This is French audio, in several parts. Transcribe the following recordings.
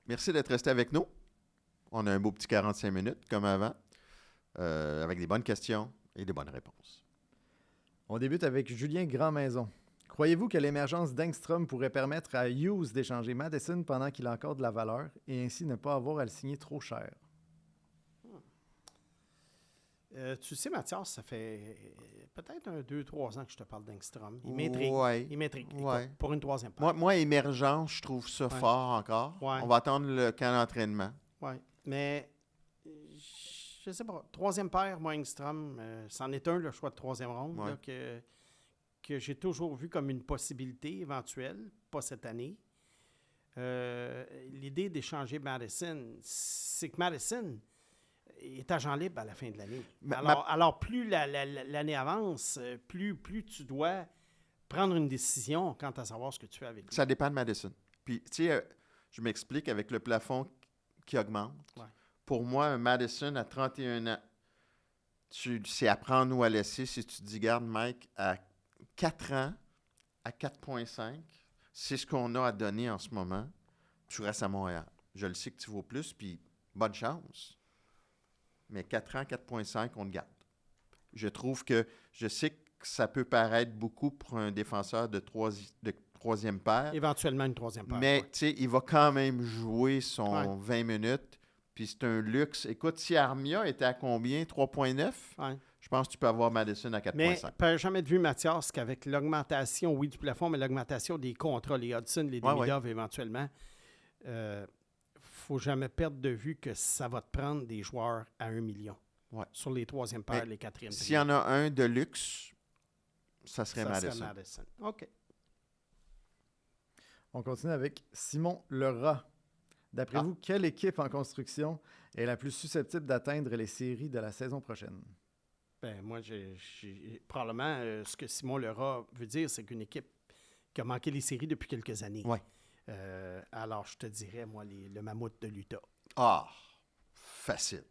Merci d'être resté avec nous. On a un beau petit 45 minutes, comme avant, avec des bonnes questions et des bonnes réponses. On débute avec Julien Grandmaison. Croyez-vous que l'émergence d'Engstrom pourrait permettre à Hughes d'échanger Madison pendant qu'il a encore de la valeur et ainsi ne pas avoir à le signer trop cher? Tu sais, Mathias, ça fait peut-être 2-3 ans que je te parle d'Engstrom. Il m'intrigue. Ouais. Écoute, pour une troisième part. Moi, émergence, je trouve ça fort encore. Ouais. On va attendre le camp d'entraînement. Oui, mais je sais pas. Troisième paire, moi, Engstrom, c'en est un, le choix de troisième ronde, là, que j'ai toujours vu comme une possibilité éventuelle, pas cette année. L'idée d'échanger Madison, c'est que Madison est agent libre à la fin de l'année. Alors plus l'année avance, plus tu dois prendre une décision quant à savoir ce que tu fais avec lui. Ça dépend de Madison. Puis, tu sais, je m'explique avec le plafond qui augmente. Ouais. Pour moi, un Madison à 31 ans, c'est à prendre ou à laisser si tu te dis, garde, Mike, à 4 ans, à 4,5, c'est ce qu'on a à donner en ce moment. Tu restes à Montréal. Je le sais que tu vaux plus, puis bonne chance. Mais 4 ans, 4,5, on le garde. Je trouve que, je sais que ça peut paraître beaucoup pour un défenseur de troisième paire. Éventuellement une troisième paire. Mais, tu sais, il va quand même jouer son 20 minutes. Puis c'est un luxe. Écoute, si Armia était à combien? 3,9? Je pense que tu peux avoir Madison à 4,5. Mais tu n'as jamais vu, Mathias, qu'avec l'augmentation, oui, du plafond, mais l'augmentation des contrats, les Hudson, les Demidov éventuellement, il ne faut jamais perdre de vue que ça va te prendre des joueurs à 1 million sur les troisième paires, les quatrièmes. S'il y en a un de luxe, ça serait Madison. OK. On continue avec Simon Lerat. D'après vous, quelle équipe en construction est la plus susceptible d'atteindre les séries de la saison prochaine? Ben moi, probablement, ce que Simon Lerat veut dire, c'est qu'une équipe qui a manqué les séries depuis quelques années. Ouais. Alors, je te dirais, moi, le Mammouth de l'Utah. Facile.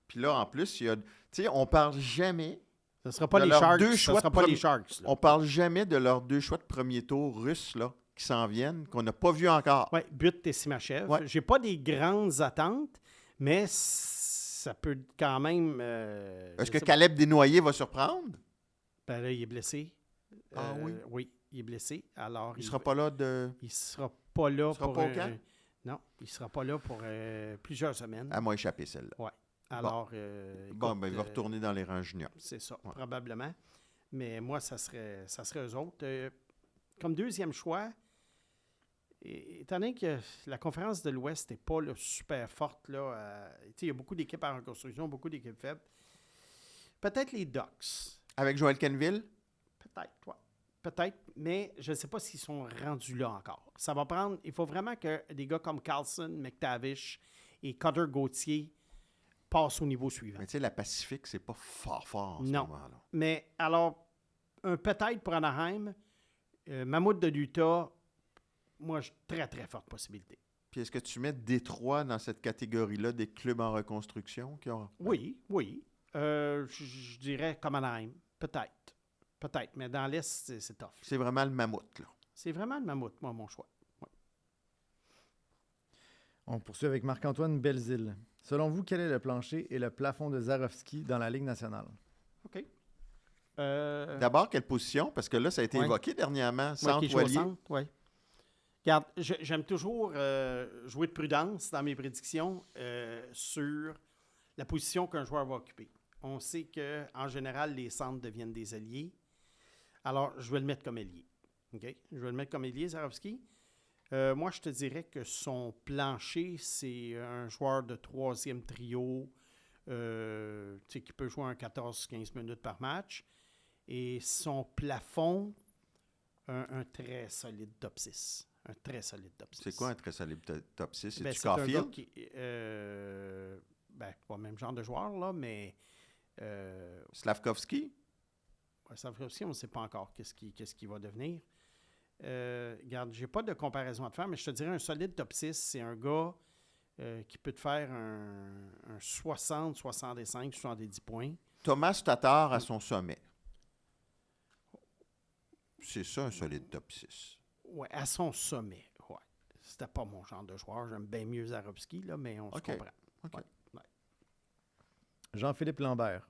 Puis là, en plus, il y a... Tu sais, on parle jamais... Ce ne sera pas les Sharks. Ce sera pas les Sharks. On parle jamais de leurs 2 choix de premier tour russes, là, qui s'en viennent, qu'on n'a pas vu encore. Oui, But et Simachev. Ouais. J'ai pas des grandes attentes, mais ça peut quand même... Est-ce que Caleb Desnoyers va surprendre? Ben là, il est blessé. Oui? Oui, il est blessé. Alors, Il ne sera pas là de... Il sera pas là sera pour... pas au camp? Non, il ne sera pas là pour plusieurs semaines. Elle m'a échappé, celle-là. Oui. Alors... il va retourner dans les rangs juniors. C'est ça, probablement. Mais moi, ça serait eux autres. Comme deuxième choix, étant donné que la conférence de l'Ouest n'est pas super forte, il y a beaucoup d'équipes en reconstruction, beaucoup d'équipes faibles. Peut-être les Ducks. Avec Joel Kenville? Peut-être, oui. Peut-être, mais je ne sais pas s'ils sont rendus là encore. Ça va prendre... Il faut vraiment que des gars comme Carlson, McTavish et Cutter Gauthier passent au niveau suivant. Mais tu sais, la Pacifique, c'est pas fort en ce non. moment-là. Mais alors, peut-être pour Anaheim, Mammouth de l'Utah, moi, très, très forte possibilité. Puis est-ce que tu mets Détroit dans cette catégorie-là des clubs en reconstruction? Oui. Je dirais comme Anaheim. Peut-être. Mais dans l'Est, c'est tough. C'est vraiment le Mammouth, là. C'est vraiment le Mammouth, moi, mon choix. Oui. On poursuit avec Marc-Antoine Belzile. Selon vous, quel est le plancher et le plafond de Zarovski dans la Ligue nationale? OK. D'abord, quelle position? Parce que là, ça a été évoqué dernièrement. Centre ou allié. Oui. Regarde, j'aime toujours jouer de prudence dans mes prédictions sur la position qu'un joueur va occuper. On sait qu'en général, les centres deviennent des alliés. Alors, je vais le mettre comme ailier. OK? Je vais le mettre comme ailier, Zarovski. Moi, je te dirais que son plancher, c'est un joueur de troisième trio qui peut jouer un 14-15 minutes par match. Et son plafond, un très solide top 6. Un très solide top 6. C'est quoi un très solide top 6? Ben, C'est-tu c'est un Caulfield? gars qui... pas le même genre de joueur, là, mais... Slavkovski? Slavkovski, on ne sait pas encore qu'est-ce qu'il va devenir. Regarde, j'ai pas de comparaison à te faire, mais je te dirais un solide top 6, c'est un gars qui peut te faire un 60, 65, 70 points. Thomas Tatar à son sommet. C'est ça, un solide top 6. Oui, à son sommet. Ouais. c'était pas mon genre de joueur. J'aime bien mieux Zarovski, là, mais on se comprend. OK. Ouais. Jean-Philippe Lambert.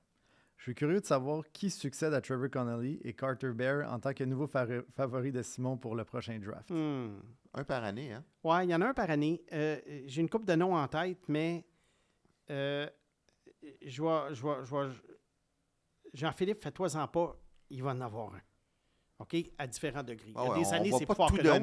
Je suis curieux de savoir qui succède à Trevor Connolly et Carter Bear en tant que nouveau favori de Simon pour le prochain draft. Un par année, hein? Oui, il y en a un par année. J'ai une couple de noms en tête, mais Jean-Philippe, fais-toi-en pas, il va en avoir un. OK? À différents degrés. Il y a des années, c'est plus fort que d'autres.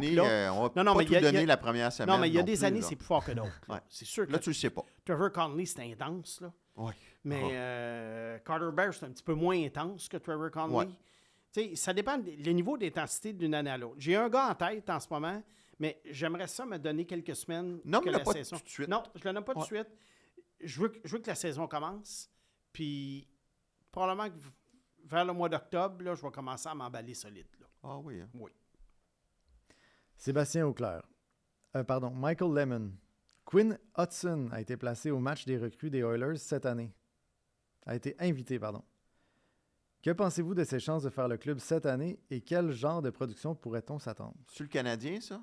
On va pas tout donner la première semaine. Non, mais il y a des plus, années, là. c'est plus fort que d'autres. Ouais. C'est sûr que Là, tu le sais pas. Trevor Connolly, c'est intense, là. Oui. Mais Carter Bear, c'est un petit peu moins intense que Trevor Connolly. Ouais. Tu sais, ça dépend du niveau d'intensité d'une année à l'autre. J'ai un gars en tête en ce moment, mais j'aimerais ça me donner quelques semaines. Nomme-le pas tout de suite. Non, je le nomme pas tout de suite. Je veux que la saison commence. Puis probablement que vers le mois d'octobre, là, je vais commencer à m'emballer solide. Là. Ah oui. Hein? Oui. Sébastien Auclair. Michael Lemon. Quinn Hudson a été placé au match des recrues des Oilers cette année. A été invité, pardon. Que pensez-vous de ses chances de faire le club cette année et quel genre de production pourrait-on s'attendre? C'est le Canadien, ça?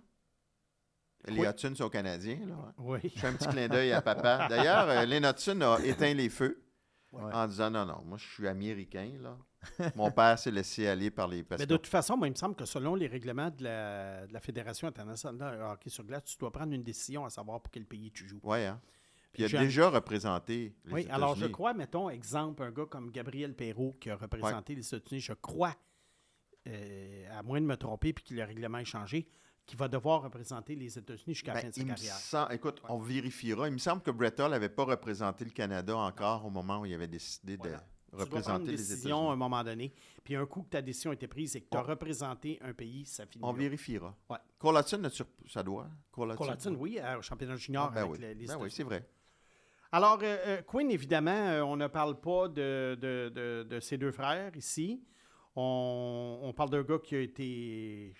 Les Oui. Hudson sont Canadiens, là. Hein? Oui. Je fais un petit clin d'œil à papa. D'ailleurs, Lynn Hudson a éteint les feux Ouais. en disant non, moi, je suis américain, là. Mon père s'est laissé aller par les Mais passions. de toute façon, moi, il me semble que selon les règlements de la Fédération internationale de hockey sur glace, tu dois prendre une décision à savoir pour quel pays tu joues. Oui, hein? Puis il a Jeune. déjà représenté les Oui, alors je États-Unis. crois, mettons, exemple, un gars comme Gabriel Perrault qui a représenté les États-Unis, je crois, à moins de me tromper puis que le règlement est changé, qui va devoir représenter les États-Unis jusqu'à la fin de sa carrière. Écoute, on vérifiera. Il me semble que Brett Hull n'avait pas représenté le Canada encore au moment où il avait décidé Voilà. de Tu dois prendre représenter une les décision à un États-Unis. moment donné. Puis un coup que ta décision a été prise et que tu as On- représenté un pays, ça finit. On là. vérifiera. Ouais. Cole Hudson, ça doit. Cole Collatine, oui, au championnat junior Ben avec oui, les ben États-Unis. oui, c'est vrai. Alors, Quinn, évidemment, on ne parle pas de ses deux frères ici. On parle d'un gars qui a été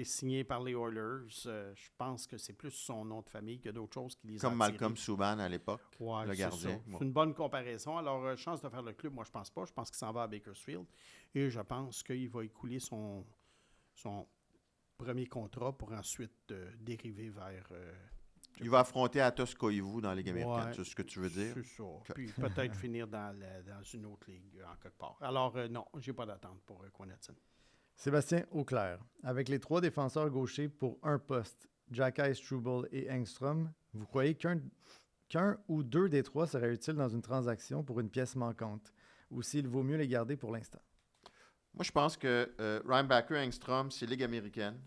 signé par les Oilers. Je pense que c'est plus son nom de famille que d'autres choses qui les Comme ont attirés. Malcolm Subban à l'époque, Ouais, le c'est gardien. ça. Bon. C'est une bonne comparaison. Alors, chance de faire le club, moi, je pense pas. Je pense qu'il s'en va à Bakersfield. Et je pense qu'il va écouler son premier contrat pour ensuite dériver vers... Il va affronter Atos Koivu dans la Ligue américaine, Ouais. c'est ce que tu veux dire? C'est ça. Puis peut-être finir dans une autre ligue, en quelque part. Alors, non, j'ai pas d'attente pour Quinn Hudson. Sébastien Auclair. Avec les 3 défenseurs gauchers pour un poste, Jacky, Struble et Engstrom, vous croyez qu'un ou 2 des 3 seraient utiles dans une transaction pour une pièce manquante, ou s'il vaut mieux les garder pour l'instant? Moi, je pense que Reinbacher et Engstrom, c'est Ligue américaine.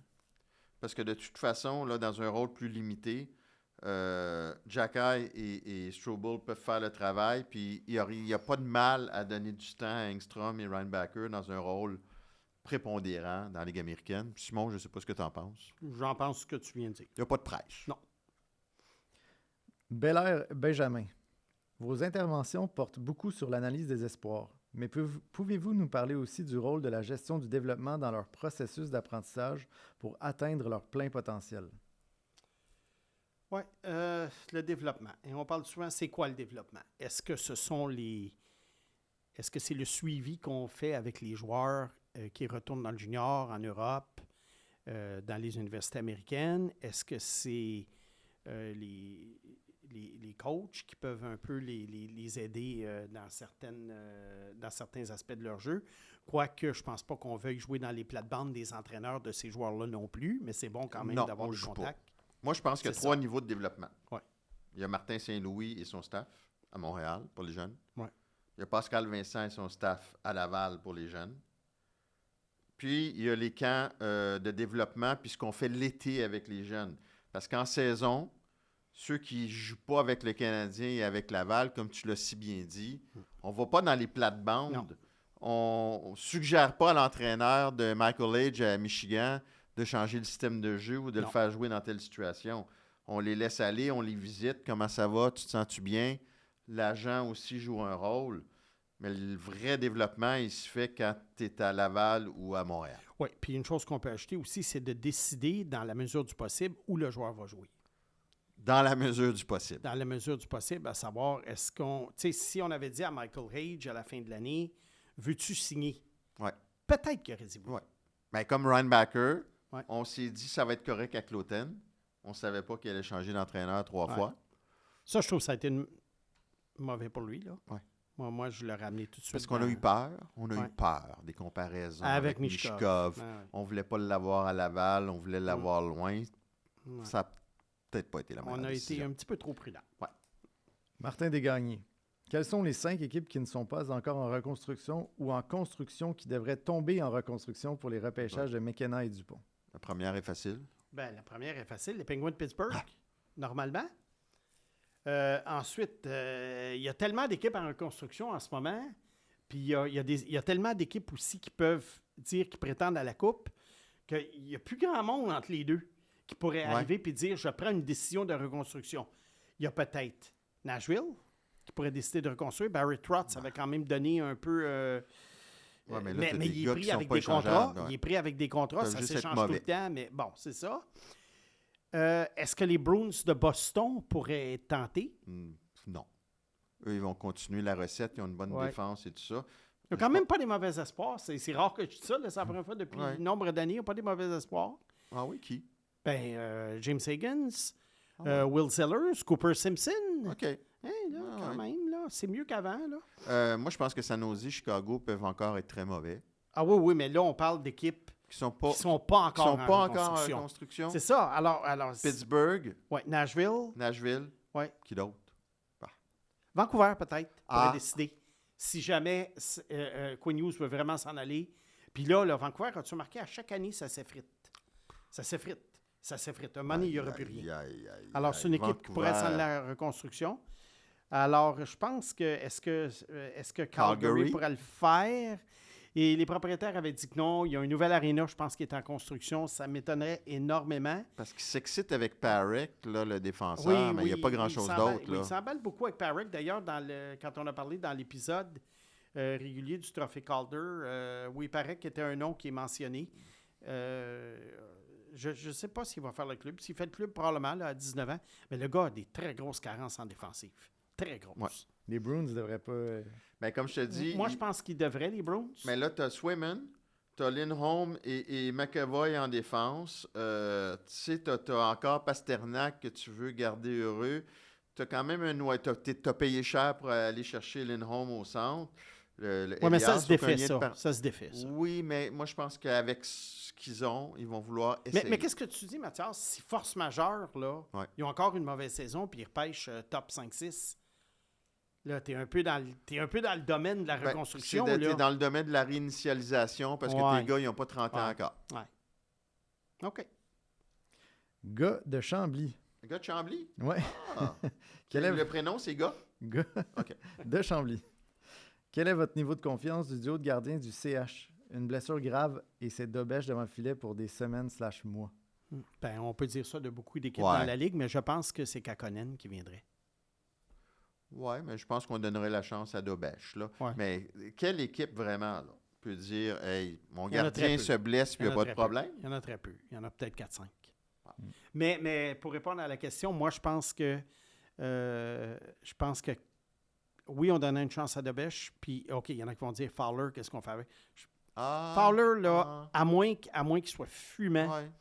Parce que de toute façon, là, dans un rôle plus limité, Jacky et Struble peuvent faire le travail. Puis il n'y a pas de mal à donner du temps à Engstrom et Reinbacher dans un rôle prépondérant dans la Ligue américaine. Simon, je ne sais pas ce que tu en penses. J'en pense ce que tu viens de dire. Il n'y a pas de prêche. Non. Belair Benjamin. Vos interventions portent beaucoup sur l'analyse des espoirs, mais pouvez-vous nous parler aussi du rôle de la gestion du développement dans leur processus d'apprentissage pour atteindre leur plein potentiel? Oui, le développement. Et on parle souvent, c'est quoi le développement? Est-ce que c'est le suivi qu'on fait avec les joueurs qui retournent dans le junior, en Europe, dans les universités américaines? Est-ce que c'est les coachs qui peuvent un peu les aider dans certains aspects de leur jeu? Quoique, je ne pense pas qu'on veuille jouer dans les plates-bandes des entraîneurs de ces joueurs-là non plus, mais c'est bon quand même Non, d'avoir on des joue pas. contacts. Moi, je pense qu'il y a C'est 3 ça. niveaux de développement. Ouais. Il y a Martin Saint-Louis et son staff à Montréal pour les jeunes. Ouais. Il y a Pascal Vincent et son staff à Laval pour les jeunes. Puis, il y a les camps de développement, puis ce qu'on fait l'été avec les jeunes. Parce qu'en saison, ceux qui ne jouent pas avec le Canadien et avec Laval, comme tu l'as si bien dit, on ne va pas dans les plates-bandes. Non. On ne suggère pas à l'entraîneur de Michael Age à Michigan de changer le système de jeu ou de Non. le faire jouer dans telle situation. On les laisse aller, on les visite. Comment ça va? Tu te sens-tu bien? L'agent aussi joue un rôle. Mais le vrai développement, il se fait quand tu es à Laval ou à Montréal. Oui, puis une chose qu'on peut ajouter aussi, c'est de décider, dans la mesure du possible, où le joueur va jouer. Dans la mesure du possible. Dans la mesure du possible, à savoir, est-ce qu'on... Tu sais, si on avait dit à Michael Hage à la fin de l'année, veux-tu signer? Ouais. Peut-être qu'il aurait dit oui. Ouais. Ben, comme Reinbacher, Ouais. on s'est dit ça va être correct avec Clauten. On ne savait pas qu'il allait changer d'entraîneur 3 Ouais. fois. Ça, je trouve que ça a été mauvais pour lui. Là. Ouais. Moi, je l'ai ramené tout de suite. Parce qu'on a dans- eu peur. On a Ouais. eu peur des comparaisons Avec avec Michkov. Michkov. Ouais, ouais. On ne voulait pas l'avoir à Laval. On voulait l'avoir loin. Ouais. Ça n'a peut-être pas été la meilleure On a été décision. un petit peu trop prudent. Martin Desgagnés. Quelles sont les 5 équipes qui ne sont pas encore en reconstruction ou en construction qui devraient tomber en reconstruction pour les repêchages de McKenna et Dupont? La première est facile. Ben, la première est facile, les Penguins de Pittsburgh, normalement. Ensuite, il y a tellement d'équipes en reconstruction en ce moment, puis il y a tellement d'équipes aussi qui peuvent dire qu'ils prétendent à la Coupe, qu'il n'y a plus grand monde entre les deux qui pourrait arriver et dire « je prends une décision de reconstruction ». Il y a peut-être Nashville qui pourrait décider de reconstruire. Barry Trotz avait quand même donné un peu... Ouais, mais là, mais t'as des il est gars pris qui sont avec pas des contrats. échangeables, ouais. Il est pris avec des contrats. Peuvent Ça juste être s'échange tout mauvais. le temps, mais bon, c'est ça. Est-ce que les Bruins de Boston pourraient être tentés? Non. Eux, ils vont continuer la recette. Ils ont une bonne Ouais. défense et tout ça. Ils n'ont quand même pas des mauvais espoirs. C'est rare que je dis ça. là, C'est la première fois depuis Ouais. nombre d'années. Ils n'ont pas des mauvais espoirs. Ah oui, qui? James Higgins, ouais. Will Sellers, Cooper Simpson. OK. Là, Ah, quand ouais. même, là, c'est mieux qu'avant. Là. Moi, je pense que San Jose, Chicago peuvent encore être très mauvais. Ah oui, mais là, on parle d'équipes Qui sont qui pas, ne sont pas qui encore sont en pas encore en reconstruction. reconstruction. C'est ça. Alors Pittsburgh, ouais, Nashville, Nashville, ouais. qui d'autre? Vancouver, peut-être, pourrait Ah. décider. Si jamais Quinn Hughes veut vraiment s'en aller. Puis là, Vancouver, as-tu remarqué, à chaque année, ça s'effrite. Ça s'effrite. Ça s'effrite. Un moment donné, il n'y aura plus rien. Alors, c'est une équipe qui pourrait s'en aller à la reconstruction. Alors, je pense que est-ce que Calgary Calgary pourrait le faire? Et les propriétaires avaient dit que non. Il y a un nouvel aréna, je pense, qui est en construction. Ça m'étonnerait énormément. Parce qu'ils s'excitent avec Parek, là, le défenseur, mais il n'y a pas grand-chose d'autre. Oui, Là. il s'emballe beaucoup avec Parek. D'ailleurs, quand on a parlé dans l'épisode régulier du Trophée Calder, oui, Parek était un nom qui est mentionné. Je ne sais pas s'il va faire le club. S'il fait le club, probablement, là, à 19 ans. Mais le gars a des très grosses carences en défensive. Très grosses. Ouais. Les Bruins ne devraient pas... Mais comme je te dis, Moi, je pense qu'ils devraient, les Browns. mais là, tu as Swayman, tu as Lindholm et McAvoy en défense. Tu sais, tu as encore Pasternak que tu veux garder heureux. Tu as quand même tu as payé cher pour aller chercher Lindholm au centre. Oui, mais ça Elias se défait, Oconier de ça. par- Ça se défait, ça. Oui, mais moi, je pense qu'avec ce qu'ils ont, ils vont vouloir essayer. Mais qu'est-ce que tu dis, Mathias? Si force majeure, là, Ouais. ils ont encore une mauvaise saison puis ils repêchent top 5-6, là, t'es un peu dans le domaine de la Ben, reconstruction. c'est là. dans le domaine de la réinitialisation parce que Ouais. tes gars, ils n'ont pas 30 ans Ouais. encore. OK. Gars de Chambly. Le gars de Chambly? Ouais. Ah. Quel est Le prénom, c'est gars? Gars OK. de Chambly. Quel est votre niveau de confiance du duo de gardiens du CH? Une blessure grave et c'est d'obèche devant le filet pour des semaines/mois. Ben, on peut dire ça de beaucoup d'équipes Ouais. dans la Ligue, mais je pense que c'est Kakkonen qui viendrait. Oui, mais je pense qu'on donnerait la chance à Dobèche. Là. Ouais. Mais quelle équipe vraiment là, peut dire hey, mon Il y en a très gardien peu. se blesse puis il n'y a pas de problème? Il y en a très peu. Il y en a peut-être 4-5. Mais pour répondre à la question, moi, je pense que oui, on donnait une chance à Dobèche, puis OK, il y en a qui vont dire Fowler, qu'est-ce qu'on fait avec? Fowler, là, à moins qu'il soit fumant, ouais.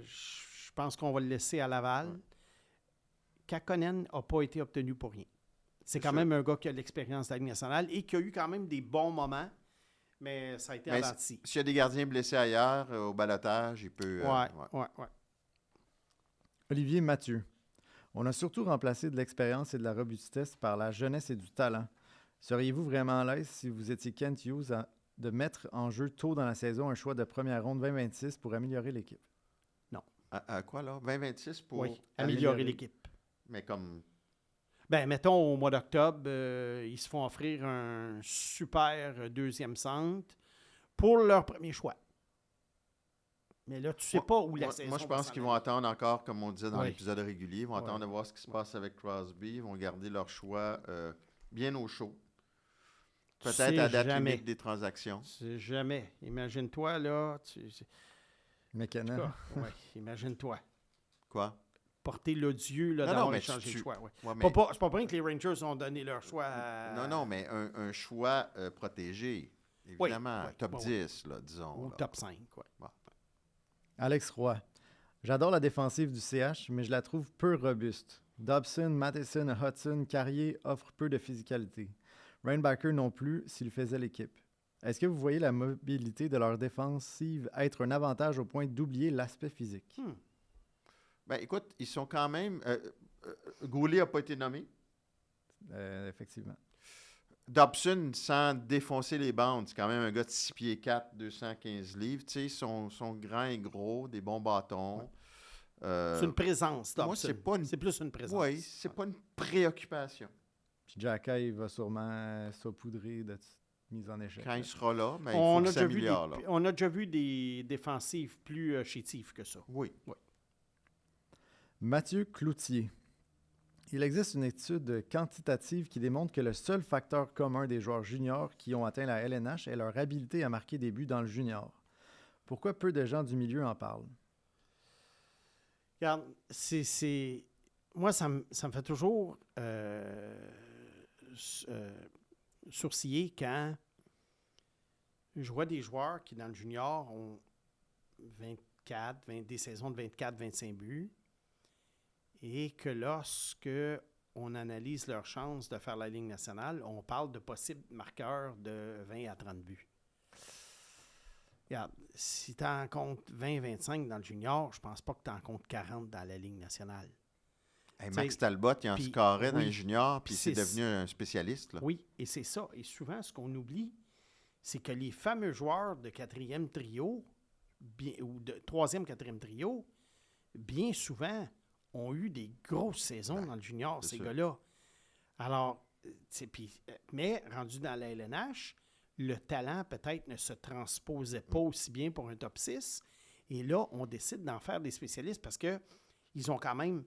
je pense qu'on va le laisser à Laval. Ouais. Kakkonen n'a pas été obtenu pour rien. C'est quand sûr. même un gars qui a de l'expérience de la Ligue nationale et qui a eu quand même des bons moments, mais ça a été Mais ralenti. s'il y a des gardiens blessés ailleurs, au balotage, il peut. Ouais. Olivier Mathieu. On a surtout remplacé de l'expérience et de la robustesse par la jeunesse et du talent. Seriez-vous vraiment à l'aise si vous étiez Kent Hughes de mettre en jeu tôt dans la saison un choix de première ronde 2026 pour améliorer l'équipe? À quoi là? 20-26 pour Oui, améliorer l'équipe. Mais comme. Ben, mettons, au mois d'octobre, ils se font offrir un super deuxième centre pour leur premier choix. Mais là, tu ne sais pas où la saison Moi, je va pense s'en qu'ils aller. vont attendre encore, comme on disait dans Oui. l'épisode régulier, ils vont attendre de voir ce qui se passe avec Crosby. Ils vont garder leur choix bien au chaud. Tu Peut-être sais à date jamais. limite des transactions. C'est jamais. Imagine-toi, là. McKenna. Oui, imagine-toi. Quoi? Porter l'odieux là, Non, d'avoir non, mais échangé tu- le choix. Ouais. Ouais, C'est pas pour rien que les Rangers ont donné leur choix à... Non, mais un choix protégé, évidemment. oui, Top oui, 10, là, disons. Ou là. top 5, quoi. Alex Roy. J'adore la défensive du CH, mais je la trouve peu robuste. Dobson, Matheson et Hudson, Carrier offrent peu de physicalité. Reinbacker non plus s'il faisait l'équipe. Est-ce que vous voyez la mobilité de leur défensive être un avantage au point d'oublier l'aspect physique? Ben, écoute, ils sont quand même... Goulet n'a pas été nommé. Effectivement. Dobson, sans défoncer les bandes, c'est quand même un gars de 6 pieds 4, 215 livres. Tu sais, sont grands et gros, des bons bâtons. C'est une présence, moi, Dobson. c'est plus une présence. Oui, c'est pas une préoccupation. Puis Jacky va sûrement saupoudrer de mise en échec. Quand il sera là, mais On il faut a qu'il déjà vu s'améliore. là. on a déjà vu des défensives plus chétives que ça. Oui. Mathieu Cloutier. Il existe une étude quantitative qui démontre que le seul facteur commun des joueurs juniors qui ont atteint la LNH est leur habileté à marquer des buts dans le junior. Pourquoi peu de gens du milieu en parlent? Regarde, moi, ça me fait toujours sourciller quand je vois des joueurs qui, dans le junior, ont des saisons de 24-25 buts et que lorsque on analyse leurs chances de faire la Ligue nationale, on parle de possibles marqueurs de 20 à 30 buts. Regarde, si tu en comptes 20-25 dans le junior, je pense pas que tu en comptes 40 dans la Ligue nationale. Hey, Max Talbot, il en puis- scorait dans oui. les juniors, puis c'est C'est- devenu un spécialiste. Là. Oui, et c'est ça. Et souvent, ce qu'on oublie, c'est que les fameux joueurs de quatrième trio, ou de troisième, quatrième trio, bien souvent, ont eu des grosses saisons dans le junior, c'est ces sûr. gars-là. Alors, mais rendu dans la LNH, le talent peut-être ne se transposait pas aussi bien pour un top 6. Et là, on décide d'en faire des spécialistes parce qu'ils ont quand même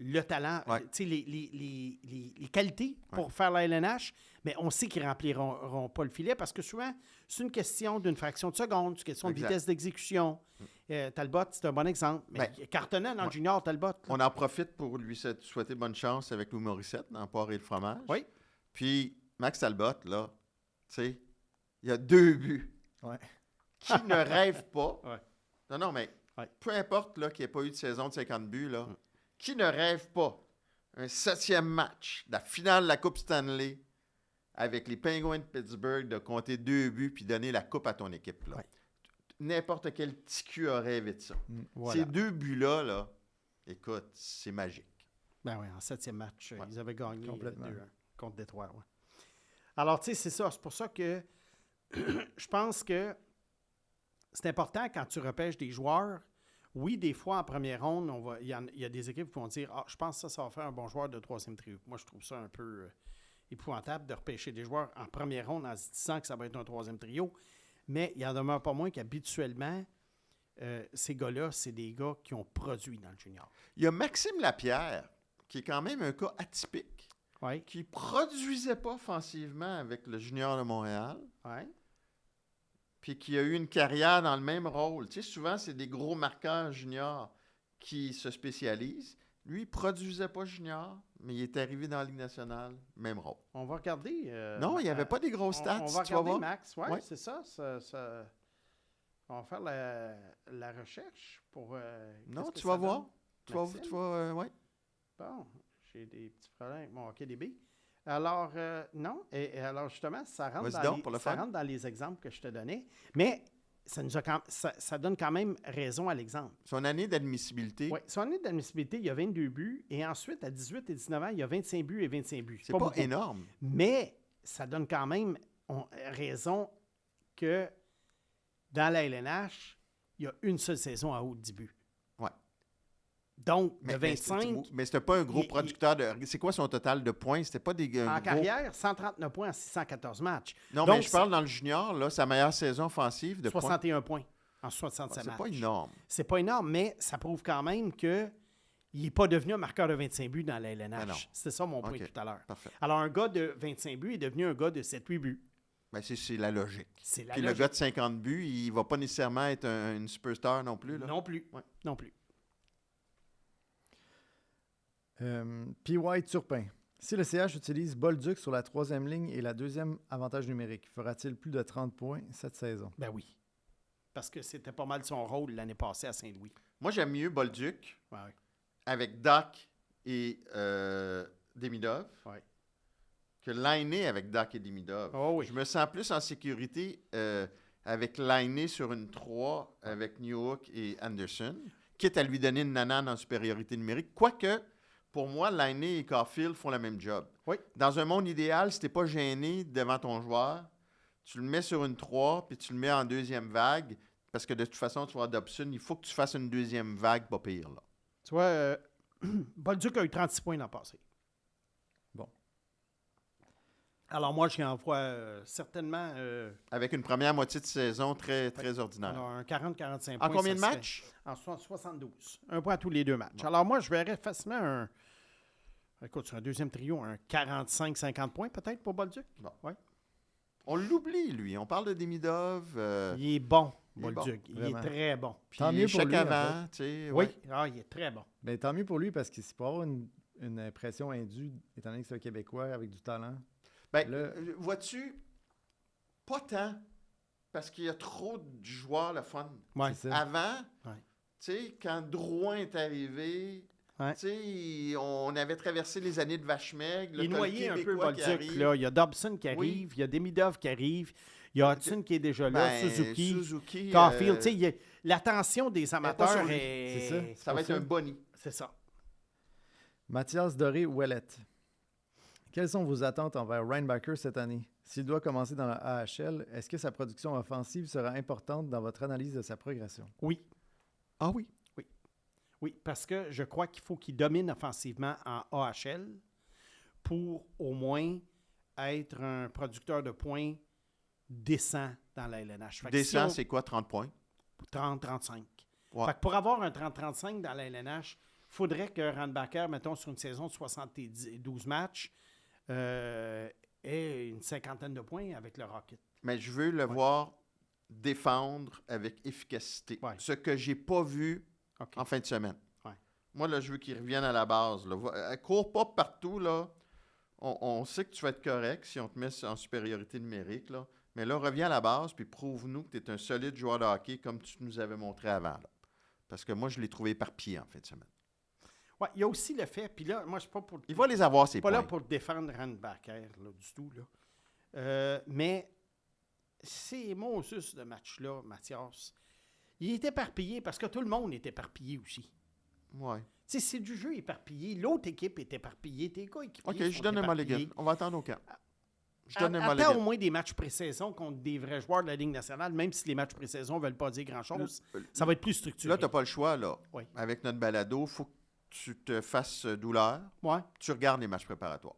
le talent, Ouais. tu sais, les qualités pour faire la LNH, mais on sait qu'ils ne rempliront pas le filet parce que souvent, c'est une question d'une fraction de seconde, c'est une question de Exact. vitesse d'exécution. Talbot, c'est un bon exemple. Mais il cartonnait dans le junior, Talbot. là. On en profite pour lui souhaiter bonne chance avec Louis Morissette dans Porc et le fromage. Oui. Puis Max Talbot, là, tu sais, il y a 2 buts. Ouais. Qui ne rêve pas? Ouais. Non, mais Ouais. peu importe là, qu'il n'y ait pas eu de saison de 50 buts, là, qui ne rêve pas un 7e match de la finale de la Coupe Stanley avec les Penguins de Pittsburgh de compter 2 buts puis donner la coupe à ton équipe? Là. Ouais. N'importe quel petit cul a rêvé de ça. Voilà. Ces 2 buts-là, là, écoute, c'est magique. Ben oui, en 7e match, Ouais. ils avaient gagné Complètement. 2-1 contre Détroit. Ouais. Alors, tu sais, c'est ça. C'est pour ça que je pense que c'est important quand tu repêches des joueurs. Oui, des fois, en première ronde, il y a des équipes qui vont dire « Ah, je pense que ça va faire un bon joueur de troisième trio. » Moi, je trouve ça un peu épouvantable de repêcher des joueurs en première ronde en se disant que ça va être un troisième trio. Mais il en demeure pas moins qu'habituellement, ces gars-là, c'est des gars qui ont produit dans le junior. Il y a Maxime Lapierre, qui est quand même un cas atypique, Oui, qui ne produisait pas offensivement avec le Junior de Montréal, oui. puis qui a eu une carrière dans le même rôle. Tu sais, souvent, c'est des gros marqueurs juniors qui se spécialisent. Lui, il ne produisait pas junior, mais il est arrivé dans la Ligue nationale, même rôle. On va regarder. Non, il n'y avait pas des grosses stats. On va tu vas regarder voir. Max. Oui, Ouais. c'est ça, On va faire la recherche pour... Non, qu'est-ce que tu vas ça voir. donne? Tu vas, ouais. Bon, j'ai des petits problèmes avec mon HockeyDB. Alors, non. Et alors, justement, ça rentre, Vas-y dans donc, les, pour le ça fun. rentre dans les exemples que je te donnais. Mais ça donne quand même raison à l'exemple. Son année d'admissibilité, Oui, son année d'admissibilité, il y a 22 buts. Et ensuite, à 18 et 19 ans, il y a 25 buts et 25 buts. c'est pas beaucoup. énorme. Mais ça donne quand même raison que dans la LNH, il y a une seule saison à haut de 10 buts. Ouais. Donc, de Mais 25, mais c'était pas un gros il- producteur de. C'est quoi son total de points? C'était pas des en gros... carrière, 139 points en 614 matchs. Non, Donc, mais je parle dans le junior, là, sa meilleure saison offensive de points. 61 points en 67 C'est matchs. pas énorme. C'est pas énorme, mais ça prouve quand même qu'il n'est pas devenu un marqueur de 25 buts dans la Ah non. LNH. C'est ça mon point OK. tout à l'heure. Parfait. Alors, un gars de 25 buts est devenu un gars de 7-8 buts. Ben, c'est la logique. C'est la Puis logique. le gars de 50 buts, il va pas nécessairement être une superstar non plus. Là. Non plus. Ouais. Non plus. P.Y. Turpin. Si le CH utilise Bolduc sur la troisième ligne et la deuxième avantage numérique, fera-t-il plus de 30 points cette saison? Ben oui. Parce que c'était pas mal son rôle l'année passée à Saint-Louis. Moi, j'aime mieux Bolduc Ouais. avec Doc et Demidov Ouais. que Lainé avec Doc et Demidov. Oh oui. Je me sens plus en sécurité avec Lainé sur une 3 avec Newhook et Anderson, quitte à lui donner une nanane en supériorité numérique. Quoique, pour moi, Lainé et Caulfield font le même job. Oui. Dans un monde idéal, si tu n'es pas gêné devant ton joueur, tu le mets sur une 3 puis tu le mets en deuxième vague parce que de toute façon, tu vois Dobson, il faut que tu fasses une deuxième vague, pas pire. Là. Tu vois, Bolduc a eu 36 points l'an passé. Bon. Alors moi, j'y envoie certainement Avec une première moitié de saison très, très ordinaire. alors, un 40-45 points. En combien de ça serait- matchs? En 72. Un point à tous les deux matchs. Bon. Alors moi, je verrais facilement un... Écoute, sur un deuxième trio, un 45-50 points peut-être pour Bolduc. Bon. Ouais. On l'oublie, lui. On parle de Demidov. Il est bon, il est Bolduc. bon, Il est vraiment. très bon. Puis Tant mieux pour chaque lui, en avant, tu sais. Oui, ouais. il est très bon. Ben, tant mieux pour lui parce qu'il pourrait avoir une pression indue, étant donné que c'est un Québécois avec du talent. Ben, Le- vois-tu, pas tant, parce qu'il y a trop de joueurs le fun. Ouais. C'est ça. Avant, Ouais. tu sais, quand Drouin est arrivé, Ouais. tu sais, on avait traversé les années de Vache-Maigre. Il est t'as le noyé un peu Québécois qui Bolduc. arrive. Là. Il y a Dobson qui Oui. arrive, il y a Demidov qui arrive, il y a Hudson qui est déjà là, Ben, Suzuki, Caulfield. euh, Tu sais, l'attention des pas amateurs sur lui. est... C'est ça va être pour un boni. C'est ça. Mathias Doré-Ouellette. Quelles sont vos attentes envers Reinbacher cette année? S'il doit commencer dans la AHL, est-ce que sa production offensive sera importante dans votre analyse de sa progression? Oui. Ah oui. Oui, parce que je crois qu'il faut qu'il domine offensivement en AHL pour au moins être un producteur de points décent dans la LNH. Fait que si Décent, on- c'est quoi, 30 points? 30-35. Ouais. Fait que pour avoir un 30-35 dans la LNH, il faudrait que Randbacker, mettons, sur une saison de 72 matchs, ait une cinquantaine de points avec le Rocket. Mais je veux le voir défendre avec efficacité. Ouais. Ce que j'ai pas vu OK. en fin de semaine. Ouais. Moi, là, je veux qu'il revienne à la base. Là. Cours pas partout, là. On sait que tu vas être correct si on te met en supériorité numérique, là. Mais là, reviens à la base, puis prouve-nous que tu es un solide joueur de hockey comme tu nous avais montré avant. Là. Parce que moi, je l'ai trouvé éparpillé en fin de semaine. Ouais, il y a aussi le fait, puis là, moi, je ne suis pas pour... Il va les avoir, ces pas points. là pour défendre Randbacker, là, du tout, là. Mais ces Moses de match-là, Mathias, il est éparpillé parce que tout le monde est éparpillé aussi. Ouais. Tu sais, c'est du jeu éparpillé. L'autre équipe est éparpillée. Tes coéquipiers OK, je sont donne un éparpillés. mulligan. On va attendre au camp. Je donne un Attends au mulligan. moins des matchs pré-saison contre des vrais joueurs de la Ligue nationale, même si les matchs pré-saison ne veulent pas dire grand-chose. Ça va être plus structuré. Là, tu n'as pas le choix, là. Oui. Avec notre balado, il faut que tu te fasses douleur. Ouais. Tu regardes les matchs préparatoires.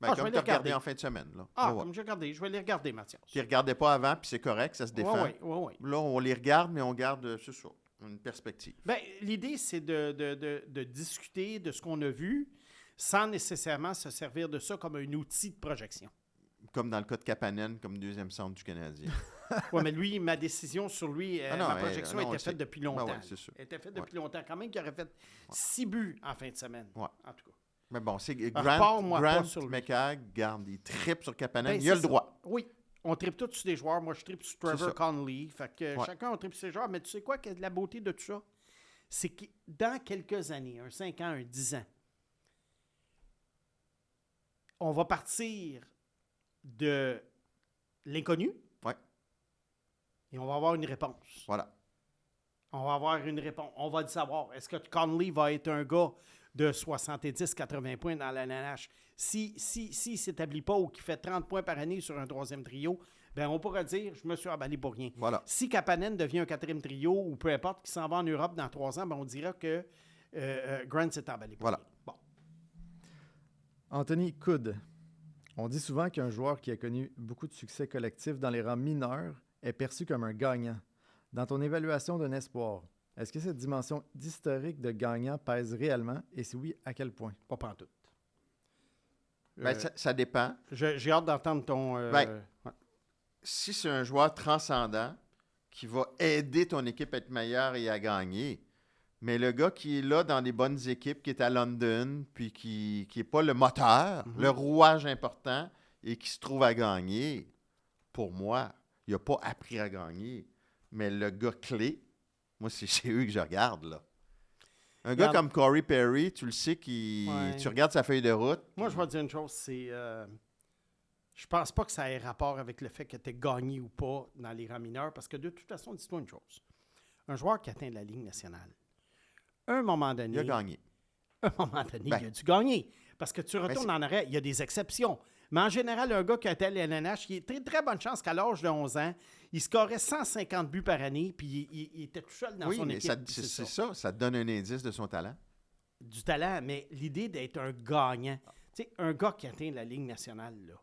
Ben, Ah, je comme vais tu as les regarder. regardé en fin de semaine. Là. Ah, Ouais, ouais. comme j'ai regardé, je vais les regarder, Mathias. Tu ne regardais pas avant, puis c'est correct, ça se défend. Oui. Là, on les regarde, mais on garde, c'est ça, une perspective. Ben, l'idée, c'est de discuter de ce qu'on a vu sans nécessairement se servir de ça comme un outil de projection. Comme dans le cas de Kapanen, comme deuxième centre du Canadien. Oui, mais lui, ma décision sur lui, non, ma projection non, on était le faite sait. depuis longtemps. Ben ouais, c'est sûr. Elle était faite depuis longtemps. Quand même qu'il aurait fait 6 buts en fin de semaine. Ouais. En tout cas. Mais bon, c'est repars-moi pas Grant sur lui. McCagg, garde, il trippe sur Kapanen. Ben, il a c'est le ça. droit. Oui. On tripe tous sur des joueurs. Moi, je tripe sur C'est Trevor ça. Connolly. Fait que Ouais. chacun, on tripe sur ses joueurs. Mais tu sais quoi, que la beauté de tout ça, c'est que dans quelques années, un 5 ans, un 10 ans, on va partir de l'inconnu. Ouais. Et on va avoir une réponse. Voilà. On va avoir une réponse. On va le savoir. Est-ce que Connolly va être un gars de 70-80 points dans la LNH? S'il ne s'établit pas ou qu'il fait 30 points par année sur un troisième trio, ben on pourra dire je me suis emballé pour rien. Voilà. Si Kapanen devient un quatrième trio ou peu importe, qui s'en va en Europe dans 3 ans, ben on dira que Grant s'est emballé pour Voilà. rien. Bon. Anthony Coud. On dit souvent qu'un joueur qui a connu beaucoup de succès collectif dans les rangs mineurs est perçu comme un gagnant. Dans ton évaluation d'un espoir, est-ce que cette dimension d'historique de gagnant pèse réellement? Et si oui, à quel point? Pas pantoute. Ben, ça dépend. J'ai hâte d'entendre ton... Ben, Si c'est un joueur transcendant qui va aider ton équipe à être meilleure et à gagner, mais le gars qui est là dans les bonnes équipes, qui est à London, puis qui n'est pas le moteur, le rouage important, et qui se trouve à gagner, pour moi, il n'a pas appris à gagner. Mais le gars clé, Moi, c'est eux que je regarde, là. Un gars Regarde. comme Corey Perry, tu le sais, Ouais. tu regardes sa feuille de route. Moi, je vais te dire une chose, c'est... je pense pas que ça ait rapport avec le fait que tu aies gagné ou pas dans les rangs mineurs, parce que de toute façon, dis-toi une chose. Un joueur qui atteint la Ligue nationale, à un moment donné... Il a gagné. À un moment donné, Ben. il a dû gagner. Parce que tu retournes en arrière, il y a des exceptions. Mais en général, un gars qui a été à l'NNH, il a très, très bonne chance qu'à l'âge de 11 ans, il scorait 150 buts par année, puis il était tout seul dans Oui, son mais équipe. c'est ça. Ça te donne un indice de son talent. Du talent, mais l'idée d'être un gagnant. Tu sais, un gars qui atteint la Ligue nationale, là.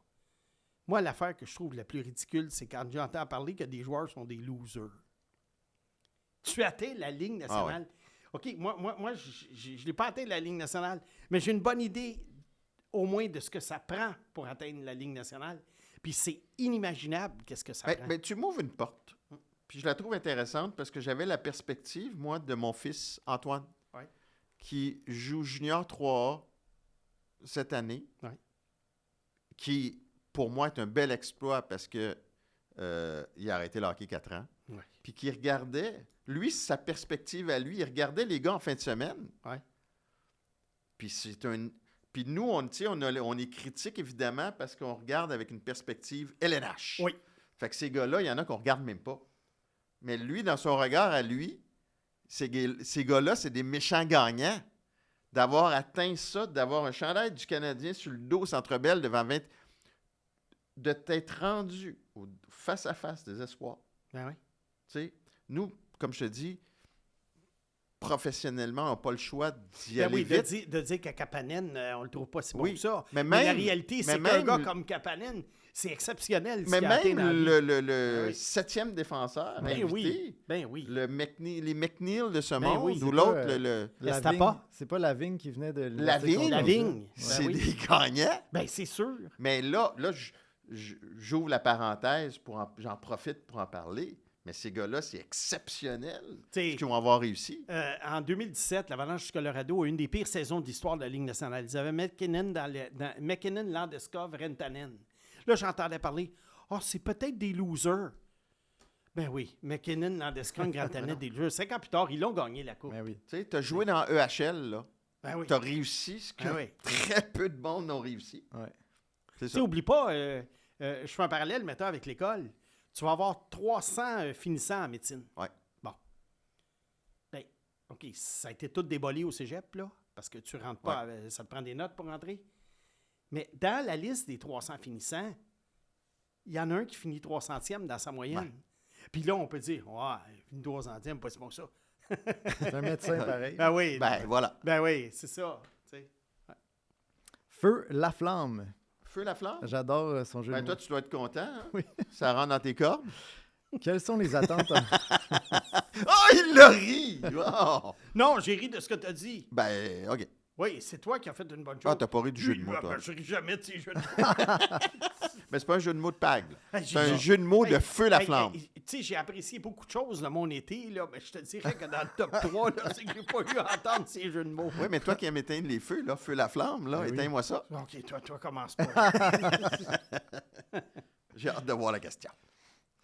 Moi, l'affaire que je trouve la plus ridicule, c'est quand j'entends parler que des joueurs sont des losers. Tu atteins la Ligue nationale. OK, moi je ne l'ai pas atteint la Ligue nationale, mais j'ai une bonne idée au moins de ce que ça prend pour atteindre la Ligue nationale. Puis c'est inimaginable qu'est-ce que ça prend. Ben, tu m'ouvres une porte. Puis je la trouve intéressante parce que j'avais la perspective, moi, de mon fils Antoine, Ouais. qui joue Junior 3A cette année, Ouais. qui, pour moi, est un bel exploit parce que il a arrêté le hockey 4 ans. Ouais. Puis qui regardait, lui, sa perspective à lui, il regardait les gars en fin de semaine. Ouais. Puis c'est un... Puis nous, on est critique, évidemment, parce qu'on regarde avec une perspective LNH. Oui. Fait que ces gars-là, il y en a qu'on regarde même pas. Mais lui, dans son regard à lui, ces gars-là, c'est des méchants gagnants. D'avoir atteint ça, d'avoir un chandail du Canadien sur le dos Centre Bell devant 20... De t'être rendu face à face des espoirs. Ben oui. Tu sais, nous, comme je te dis, professionnellement, on n'a pas le choix d'y Ben aller oui, vite. de dire qu'à Kapanen, on le trouve pas si bon Oui, que ça. mais Mais la même- réalité, c'est mais qu'un même gars le- comme Kapanen, c'est exceptionnel. ce Mais qu'il a atteint même dans la vie. le Ah oui. 7e défenseur Ben invité, oui. Ben oui. les McNeil de ce Ben monde, oui, ou c'est l'autre, pas, Estapa. C'est pas Lavigne qui venait de Lavigne. Lavigne. Ben c'est oui. des gagnants. Ben c'est sûr. Mais là j'ouvre la parenthèse, j'en profite pour en parler. Mais ces gars-là, c'est exceptionnel T'sais, ce qu'ils vont avoir réussi. En 2017, l'Avalanche du Colorado a une des pires saisons de l'histoire de la Ligue nationale. Ils avaient McKinnon, McKinnon, Landeskog, Rantanen. Là, j'entendais parler. « Ah, c'est peut-être des losers. » Ben oui, McKinnon, Landeskog, Rantanen, des losers. 5 ans plus tard, ils l'ont gagné la Coupe. Ben oui. Tu sais, tu as joué dans EHL, là. Ben oui. Tu as réussi ce que Ben oui. très peu de monde ont réussi. Ouais. C'est Tu sais, ça. oublie pas, je fais un parallèle, mettons, avec l'école. Tu vas avoir 300 finissants en médecine. Ouais. Bon. Ben, OK, ça a été tout débolé au cégep, là, parce que tu rentres pas, ça te prend des notes pour rentrer. Mais dans la liste des 300 finissants, il y en a un qui finit 300e dans sa moyenne. Ouais. Puis là, on peut dire, ouais, il finit 300e, pas si bon que ça. C'est un médecin pareil. Ben oui, Ben, voilà. ben oui, c'est ça. Tu sais. Feu Laflamme. Feu la flamme? J'adore son jeu Ben, de toi, mots. tu dois être content. Hein? Oui. Ça rentre dans tes cordes. Quelles sont les attentes Oh, il l'a ri! Oh! Non, j'ai ri de ce que tu as dit. Ben, OK. Oui, c'est toi qui as fait une bonne Ah, chose. t'as pas ri du jeu de mots, Ben, toi. je ris jamais de ces jeux de mots. Mais c'est pas un jeu de mots de pag. là. Hey, C'est un jeu de mots de Hey, feu la hey, flamme. hey, tu sais, j'ai apprécié beaucoup de choses de mon été, là, mais je te dirais que dans le top 3, là, c'est que j'ai pas eu à entendre ces jeux de mots. Oui, mais toi qui aimes éteindre les feux, là, feu la flamme, là, Ben oui. éteins-moi ça. OK, toi, commence pas. J'ai hâte de voir la question.